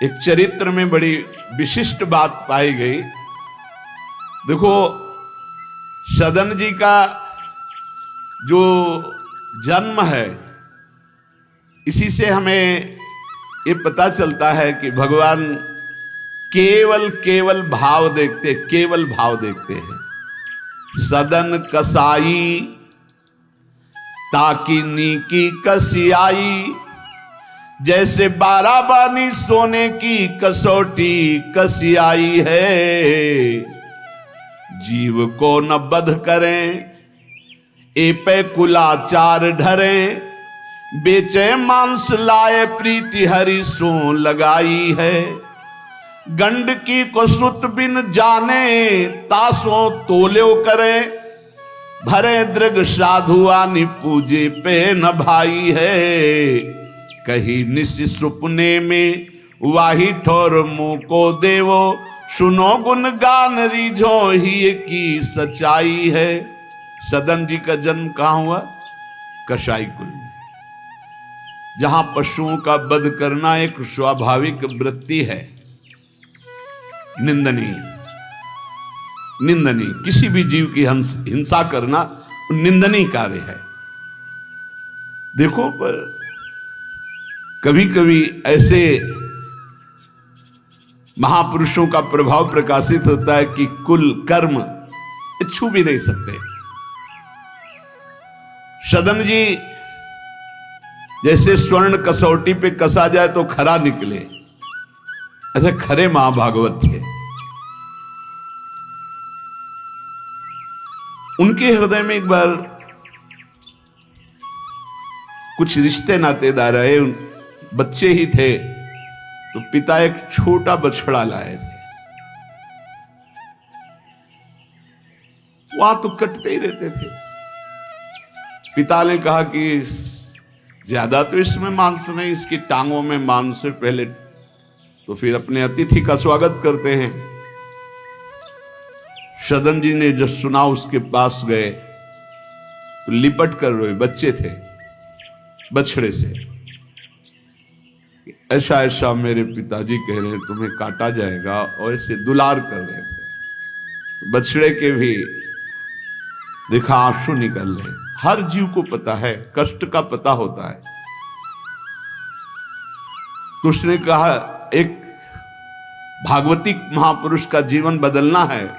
एक चरित्र में बड़ी विशिष्ट बात पाई गई। देखो, सदन जी का जो जन्म है, इसी से हमें ये पता चलता है कि भगवान केवल भाव देखते, केवल भाव देखते हैं। सदन कसाई ताकि नीकी कसियाई, जैसे बाराबानी सोने की कसौटी कसियाई है। जीव को न बध करें ए पे कुलाचार ढरें, बेचे मांस लाए प्रीति हरि सो लगाई है। गंडकी को सुत बिन जाने तासों तोल्यो करे, भरे दृग साधु आनि पूजे पे न भाई है। कही निस सुपने में वाही ठोर मुंह को देवो, सुनो गुण गान रीझो ही की सच्चाई है। सदन जी का जन्म कहां हुआ? कसाई कुल में, जहां पशुओं का वध करना एक स्वाभाविक वृत्ति है। निंदनीय, निंदनीय, किसी भी जीव की हिंसा करना निंदनीय कार्य है। देखो, पर कभी कभी ऐसे महापुरुषों का प्रभाव प्रकाशित होता है कि कुल कर्म छू भी नहीं सकते। सदन जी जैसे स्वर्ण कसौटी पे कसा जाए तो खरा निकले, ऐसे खरे महाभागवत थे। उनके हृदय में एक बार कुछ रिश्ते नातेदार आए, बच्चे ही थे, तो पिता एक छोटा बछड़ा लाए थे। वहां तो कटते ही रहते थे। पिता ने कहा कि ज्यादा तो इसमें मांस नहीं, इसकी टांगों में मांस से पहले तो फिर अपने अतिथि का स्वागत करते हैं। सदन जी ने जब सुना उसके पास गए तो लिपट कर रोए। बच्चे थे, बछड़े से। ऐसा ऐसा मेरे पिताजी कह रहे हैं तुम्हें काटा जाएगा, और ऐसे दुलार कर रहे थे। बछड़े के भी देखा आंसू निकल रहे। हर जीव को पता है, कष्ट का पता होता है। तो उसने कहा, एक भागवती महापुरुष का जीवन बदलना है,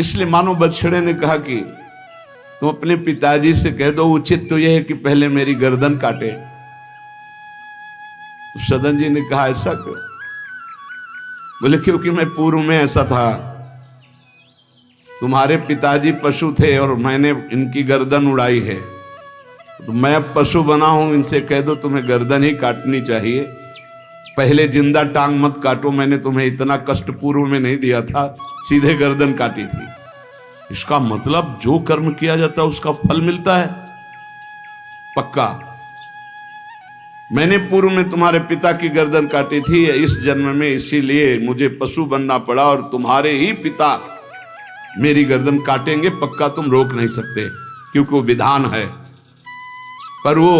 इसलिए मानो बछड़े ने कहा कि तुम अपने पिताजी से कह दो, उचित तो यह है कि पहले मेरी गर्दन काटे। तो सदन जी ने कहा, ऐसा क्यों? बोले, क्योंकि मैं पूर्व में ऐसा था, तुम्हारे पिताजी पशु थे और मैंने इनकी गर्दन उड़ाई है, तो मैं अब पशु बना हूं, इनसे कह दो तुम्हें गर्दन ही काटनी चाहिए, पहले जिंदा टांग मत काटो, मैंने तुम्हें इतना कष्ट पूर्व में नहीं दिया था, सीधे गर्दन काटी थी। इसका मतलब जो कर्म किया जाता है उसका फल मिलता है पक्का। मैंने पूर्व में तुम्हारे पिता की गर्दन काटी थी इस जन्म में, इसीलिए मुझे पशु बनना पड़ा, और तुम्हारे ही पिता मेरी गर्दन काटेंगे पक्का, तुम रोक नहीं सकते, क्योंकि वो विधान है। पर वो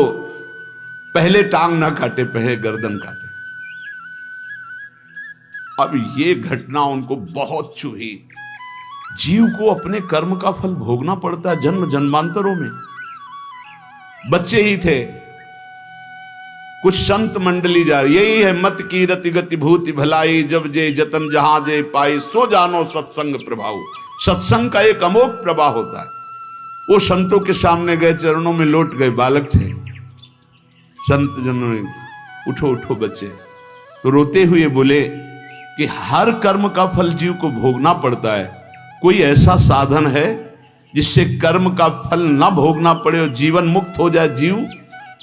पहले टांग ना काटे, पहले गर्दन काटे। अब ये घटना उनको बहुत चुभी। जीव को अपने कर्म का फल भोगना पड़ता है जन्म जन्मांतरों में। बच्चे ही थे, कुछ संत मंडली जा रही, यही है मत की रति गति भूति भलाई, जब जे जतन जहां जे पाई, सो जानो सत्संग प्रभाव। सत्संग का एक अमोघ प्रभाव होता है। वो संतों के सामने गए, चरणों में लौट गए, बालक थे। संत जनों ने, उठो उठो बच्चे। तो रोते हुए बोले कि हर कर्म का फल जीव को भोगना पड़ता है, कोई ऐसा साधन है जिससे कर्म का फल ना भोगना पड़े और जीवन मुक्त हो जाए, जीव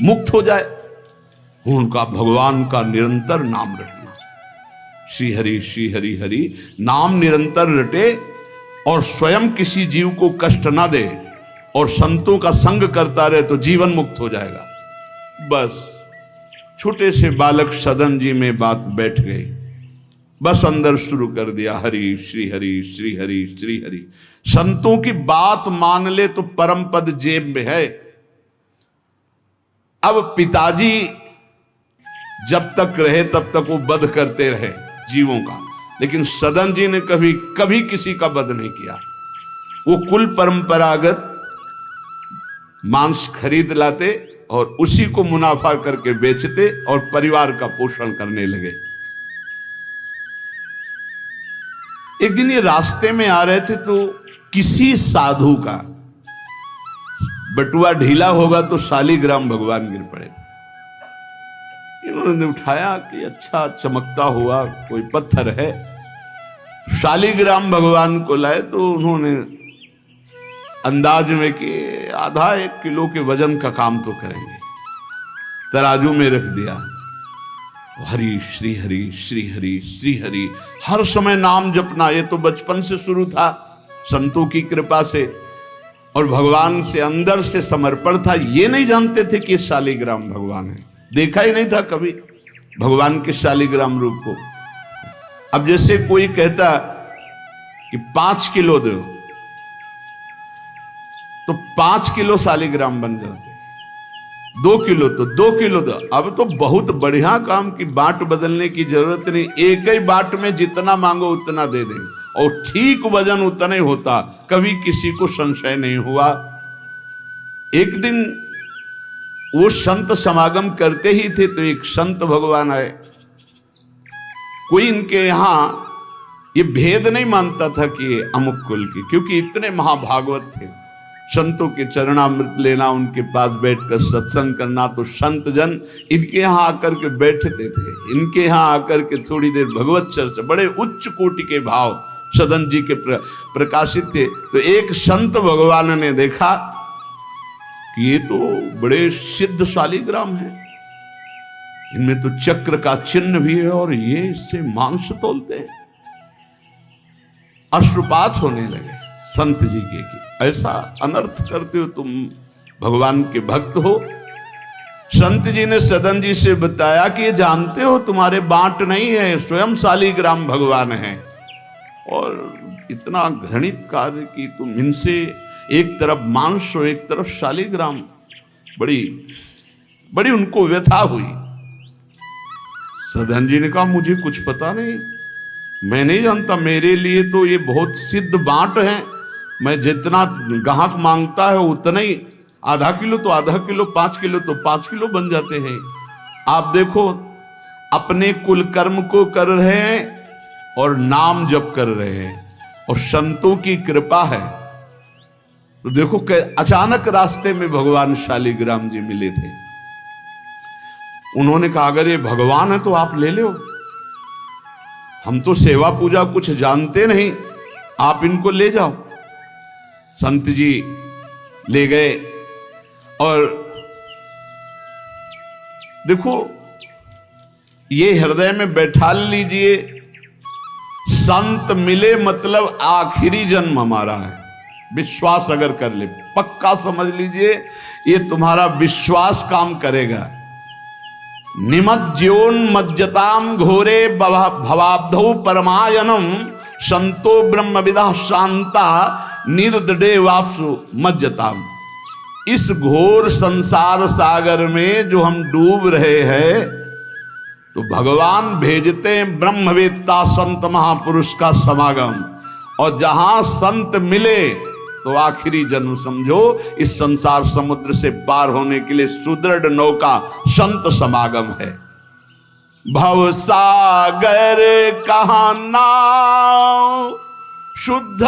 मुक्त हो जाए? उनका भगवान का निरंतर नाम रटना। श्री हरि हरि नाम निरंतर रटे और स्वयं किसी जीव को कष्ट ना दे और संतों का संग करता रहे तो जीवन मुक्त हो जाएगा। बस छोटे से बालक सदन जी में बात बैठ गई। बस अंदर शुरू कर दिया, हरि श्री हरि श्री हरि श्री हरि। संतों की बात मान ले तो परम पद जेब में है। अब पिताजी जब तक रहे तब तक वो वध करते रहे जीवों का, लेकिन सदन जी ने कभी कभी किसी का वध नहीं किया। वो कुल परंपरागत मांस खरीद लाते और उसी को मुनाफा करके बेचते और परिवार का पोषण करने लगे। एक दिन ये रास्ते में आ रहे थे तो किसी साधु का बटुआ ढीला होगा तो शालिग्राम भगवान गिर पड़े। इन्होंने उठाया कि अच्छा चमकता हुआ कोई पत्थर है, शालिग्राम भगवान को लाए तो उन्होंने अंदाज में कि आधा 1 किलो के वजन का काम तो करेंगे, तराजू में रख दिया। हरि श्री हरि श्री हरि श्री हरि, हर समय नाम जपना। ये तो बचपन से शुरू था संतों की कृपा से, और भगवान से अंदर से समर्पण था। ये नहीं जानते थे कि शालिग्राम भगवान है, देखा ही नहीं था कभी भगवान के शालिग्राम रूप को। अब जैसे कोई कहता कि 5 किलो दो तो 5 किलो शालिग्राम बन जाते, 2 किलो तो 2 किलो दो। अब तो बहुत बढ़िया काम की बाट बदलने की जरूरत नहीं, एक ही बाट में जितना मांगो उतना दे देंगे और ठीक वजन उतना ही होता, कभी किसी को संशय नहीं हुआ। एक दिन वो संत समागम करते ही थे तो एक संत भगवान आए। कोई इनके यहां ये भेद नहीं मानता था कि ये अमुक कुल की, क्योंकि इतने महाभागवत थे। संतों के चरणामृत लेना, उनके पास बैठकर सत्संग करना, तो संत जन इनके यहाँ आकर के बैठते थे, इनके यहाँ आकर के थोड़ी देर भगवत चर्चा, बड़े उच्च कोटि के भाव सदन जी के प्रकाशित थे। तो एक संत भगवान ने देखा कि ये तो बड़े सिद्ध शालिग्राम है, इनमें तो चक्र का चिन्ह भी है और ये इससे मांस तोलते हैं। अश्रुपात होने लगे संत जी के कि ऐसा अनर्थ करते हो तुम, भगवान के भक्त हो। संत जी ने सदन जी से बताया कि ये जानते हो तुम्हारे बांट नहीं है, स्वयं शालिग्राम भगवान है, और इतना घृणित कार्य कि तुम इनसे एक तरफ मांस और एक तरफ शालिग्राम। बड़ी बड़ी उनको व्यथा हुई। सदन जी ने कहा मुझे कुछ पता नहीं, मैं नहीं जानता, मेरे लिए तो ये बहुत सिद्ध बांट है, मैं जितना ग्राहक मांगता है उतना ही, आधा किलो तो आधा किलो, 5 किलो तो 5 किलो बन जाते हैं। आप देखो अपने कुल कर्म को कर रहे हैं और नाम जप कर रहे हैं और संतों की कृपा है। तो देखो अचानक रास्ते में भगवान शालिग्राम जी मिले थे। उन्होंने कहा अगर ये भगवान है तो आप ले लो, हम तो सेवा पूजा कुछ जानते नहीं, आप इनको ले जाओ। संत जी ले गए और देखो ये हृदय में बैठा लीजिए, संत मिले मतलब आखिरी जन्म हमारा है। विश्वास अगर कर ले, पक्का समझ लीजिए ये तुम्हारा विश्वास काम करेगा। निमज्जोन्मज्जताम घोरे भवाब्धौ परमायनम संतो ब्रह्मविदा शांता निर्दडे वापसु मज्जताम। इस घोर संसार सागर में जो हम डूब रहे हैं तो भगवान भेजते हैं ब्रह्मवेत्ता संत महापुरुष का समागम, और जहां संत मिले तो आखिरी जन्म समझो इस संसार समुद्र से पार होने के लिए सुदृढ़ नौका संत समागम है। भव सागर कहाँ नाव, शुद्ध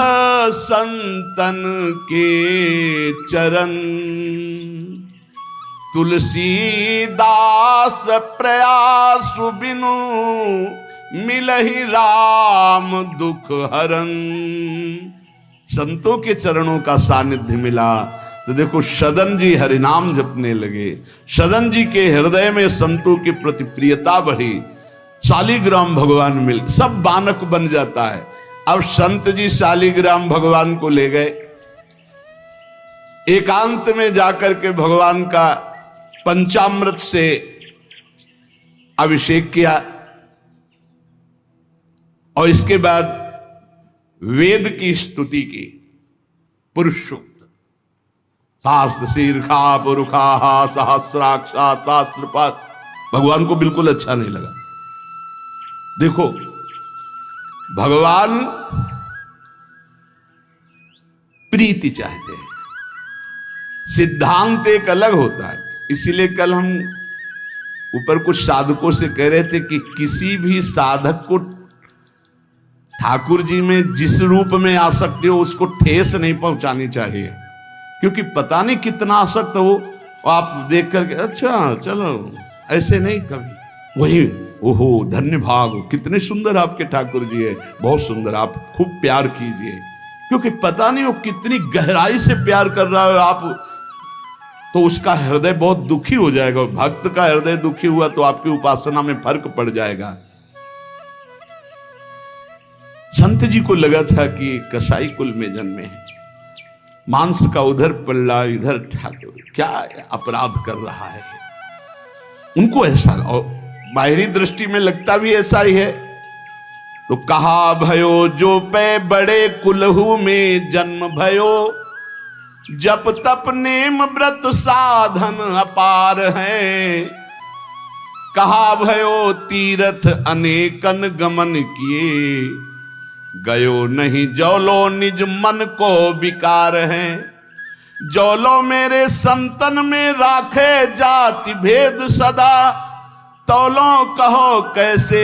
संतन के चरण, तुलसीदास प्रयास बिनु मिलहि राम दुख हरन। संतों के चरणों का सानिध्य मिला तो देखो सदन जी हरिनाम जपने लगे, सदन जी के हृदय में संतों की प्रति प्रियता बढ़ी, शालिग्राम भगवान मिल, सब बानक बन जाता है। अब संत जी शालिग्राम भगवान को ले गए, एकांत में जाकर के भगवान का पंचामृत से अभिषेक किया और इसके बाद वेद की स्तुति की, पुरुष सूक्त, शास्त्र शीर्षा पुरुषा सहस्राक्षा शास्त्रपद, भगवान को बिल्कुल अच्छा नहीं लगा। देखो, भगवान प्रीति चाहते हैं, सिद्धांत एक अलग होता है। इसीलिए कल हम ऊपर कुछ साधकों से कह रहे थे कि किसी भी साधक को ठाकुर जी में जिस रूप में आसक्ति हो उसको ठेस नहीं पहुंचानी चाहिए, क्योंकि पता नहीं कितना आसक्त हो आप देख करके अच्छा चलो, ऐसे नहीं कभी। वही ओहो धन्य भाग, कितने सुंदर आपके ठाकुर जी है, बहुत सुंदर, आप खूब प्यार कीजिए, क्योंकि पता नहीं वो कितनी गहराई से प्यार कर रहा है आप, तो उसका हृदय बहुत दुखी हो जाएगा। भक्त का हृदय दुखी हुआ तो आपकी उपासना में फर्क पड़ जाएगा। संत जी को लगा था कि कसाई कुल में जन्मे हैं, मांस का उधर पल्ला इधर ठाकुर, क्या अपराध कर रहा है। उनको ऐसा, और बाहरी दृष्टि में लगता भी ऐसा ही है। तो कहा भयो जो पे बड़े कुलहू में जन्म भयो, जप तप नेम व्रत साधन अपार है। कहा भयो तीर्थ अनेकन गमन किए, गयो नहीं जौलो निज मन को विकार है। जौलो मेरे संतन में राखे जाति भेद सदा, तौलो कहो कैसे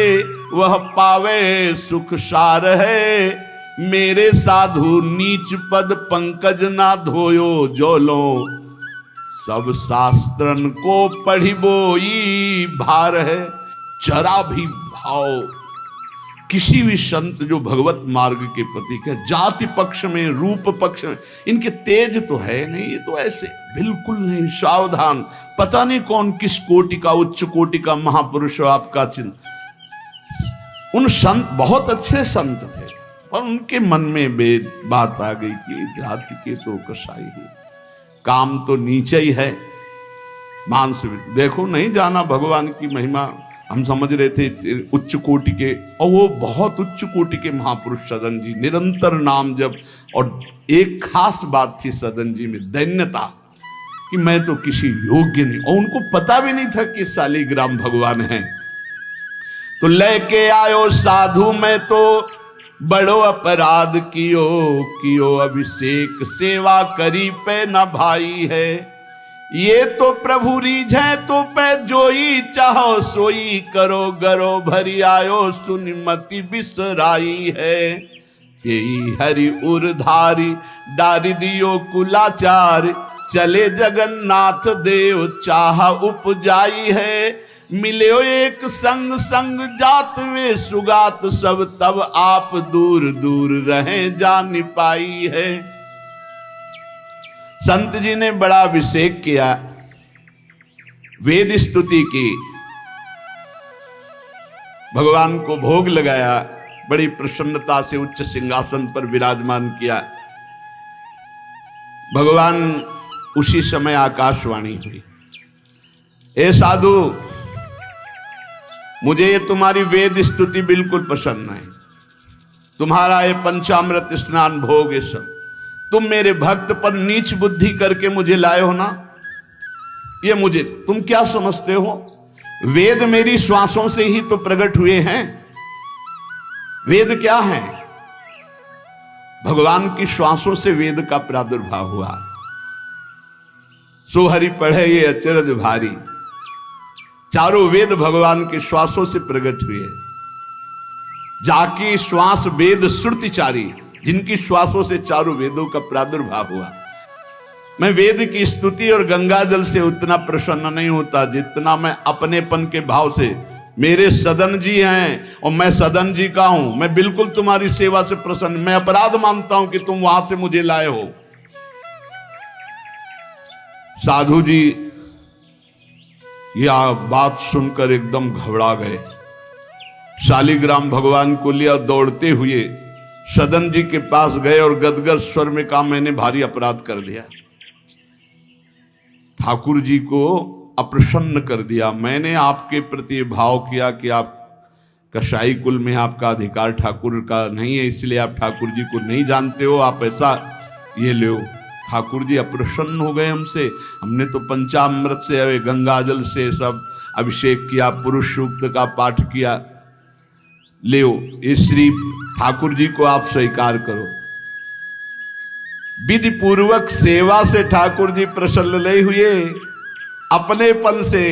वह पावे सुख सार है। मेरे साधु नीच पद पंकज ना धोयो, जोलो सब शास्त्रन को पढ़ी बोई भार है। जरा भी भाव किसी भी संत जो भगवत मार्ग के प्रतीक है, जाति पक्ष में रूप पक्ष में इनके तेज तो है नहीं, ये तो ऐसे बिल्कुल नहीं, सावधान, पता नहीं कौन किस कोटि का, उच्च कोटि का महापुरुष आपका चिन्ह। उन संत बहुत अच्छे संत थे, पर उनके मन में बात आ गई कि जाति के तो कसाई ही, काम तो नीचे ही है, मांस। देखो नहीं जाना भगवान की महिमा, हम समझ रहे थे उच्च कोटि के, और वो बहुत उच्च कोटि के महापुरुष सदन जी, निरंतर नाम जप। और एक खास बात थी सदन जी में, दैन्यता, कि मैं तो किसी योग्य नहीं, और उनको पता भी नहीं था कि शालिग्राम भगवान है। तो लेके आयो साधु मैं तो बड़ो अपराध कियो अभिषेक, सेवा करी पे न भाई है। ये तो प्रभु रीझे तो पे जोई, चाहो सोई करो गरो भरी आयो, सुनिमति बिसराई है। तेई हरि उरधारी डारी दियो कुलाचार, चले जगन्नाथ देव चाह उपजाई है। मिलो एक संग संग जात वे सुगात, सब तब आप दूर दूर रहे जान पाई है। संत जी ने बड़ा अभिषेक किया, वेद स्तुति की, भगवान को भोग लगाया, बड़ी प्रसन्नता से उच्च सिंहासन पर विराजमान किया। भगवान उसी समय आकाशवाणी हुई, ए साधु, मुझे ये तुम्हारी वेद स्तुति बिल्कुल पसंद नहीं, तुम्हारा ये पंचामृत स्नान भोग, ये सब तुम मेरे भक्त पर नीच बुद्धि करके मुझे लाए हो ना, ये मुझे तुम क्या समझते हो? वेद मेरी श्वासों से ही तो प्रकट हुए हैं। वेद क्या है? भगवान की श्वासों से वेद का प्रादुर्भाव हुआ। सो हरि पढ़े ये अचरज भारी, चारों वेद भगवान के श्वासों से प्रकट हुए। जाकी श्वास वेद श्रुतिचारी, जिनकी श्वासों से चारों वेदों का प्रादुर्भाव हुआ। मैं वेद की स्तुति और गंगा जल से उतना प्रसन्न नहीं होता जितना मैं अपनेपन के भाव से, मेरे सदन जी हैं और मैं सदन जी का हूं, मैं बिल्कुल तुम्हारी सेवा से प्रसन्न, मैं अपराध मानता हूं कि तुम वहां से मुझे लाए हो। साधु जी यह बात सुनकर एकदम घबरा गए, शालिग्राम भगवान को लिया, दौड़ते हुए सदन जी के पास गए और गदगद स्वर में कहा, मैंने भारी अपराध कर दिया, ठाकुर जी को अप्रसन्न कर दिया। मैंने आपके प्रति भाव किया कि आप कसाई कुल में आपका अधिकार ठाकुर का नहीं है, इसलिए आप ठाकुर जी को नहीं जानते हो, आप ऐसा ये लो। ठाकुर जी अप्रसन्न हो गए हमसे, हमने तो पंचामृत से, गंगा जल से सब अभिषेक किया, पुरुष सूक्त का पाठ किया। ले ये श्री ठाकुर जी को आप स्वीकार करो। विधि पूर्वक सेवा से ठाकुर जी प्रसन्न नहीं हुए, अपनेपन से।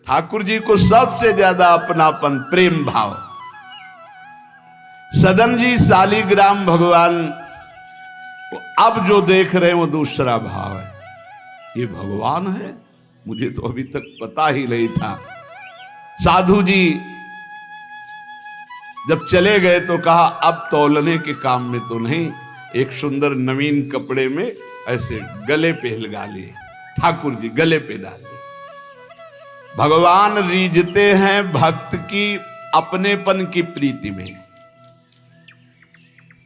ठाकुर जी को सबसे ज्यादा अपनापन, प्रेम भाव। सदन जी शालिग्राम भगवान अब जो देख रहे हैं वो दूसरा भाव है। ये भगवान है, मुझे तो अभी तक पता ही नहीं था। साधु जी जब चले गए तो कहा अब तौलने के काम में तो नहीं। एक सुंदर नवीन कपड़े में ऐसे गले पे लगा लिए, ठाकुर जी गले पे डाल दिए। भगवान रीझते हैं भक्त की अपनेपन की प्रीति में।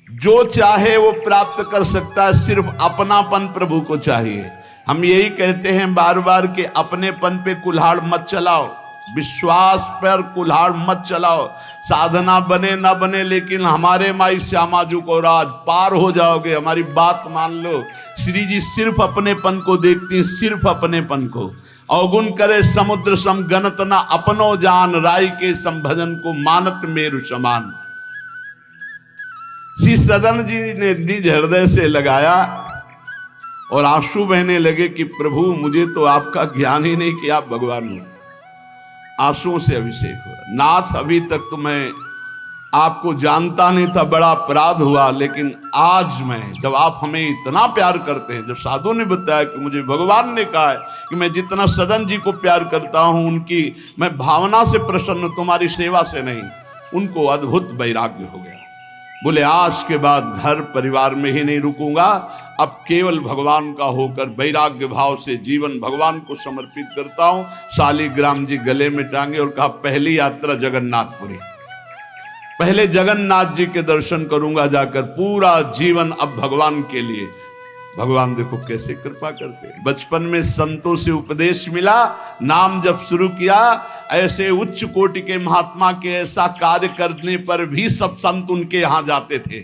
जो चाहे वो प्राप्त कर सकता है, सिर्फ अपनापन प्रभु को चाहिए। हम यही कहते हैं बार बार कि अपनेपन पे कुल्हाड़ मत चलाओ, विश्वास पर कुल्हाड़ मत चलाओ। साधना बने ना बने, लेकिन हमारे माई श्यामा जी को राज पार हो जाओगे। हमारी बात मान लो। श्री जी सिर्फ अपनेपन को देखती हैं, सिर्फ अपनेपन को। अवगुण करे समुद्र सम गणत ना अपनो जान, राय के संभजन को मानत मेरु समान। श्री सदन जी ने निज हृदय से लगाया और आंसू बहने लगे कि प्रभु मुझे तो आपका ज्ञान ही नहीं कि आप भगवान हो। आंसुओं से अभिषेक हुआ। नाथ अभी तक तो मैं आपको जानता नहीं था, बड़ा अपराध हुआ, लेकिन आज मैं, जब आप हमें इतना प्यार करते हैं, जब साधु ने बताया कि मुझे भगवान ने कहा है कि मैं जितना सदन जी को प्यार करता हूं, उनकी मैं भावना से प्रसन्न, तुम्हारी सेवा से नहीं, उनको अद्भुत वैराग्य हो गया। बोले आज के बाद घर परिवार में ही नहीं रुकूंगा, अब केवल भगवान का होकर वैराग्य भाव से जीवन भगवान को समर्पित करता हूं। शालिग्राम जी गले में टांगे और कहा पहली यात्रा जगन्नाथपुरी, पहले जगन्नाथ जी के दर्शन करूंगा जाकर, पूरा जीवन अब भगवान के लिए। भगवान देखो कैसे कृपा करते हैं। बचपन में संतों से उपदेश मिला, नाम जब शुरू किया, ऐसे उच्च कोटि के महात्मा के ऐसा कार्य करने पर भी सब संत उनके यहां जाते थे।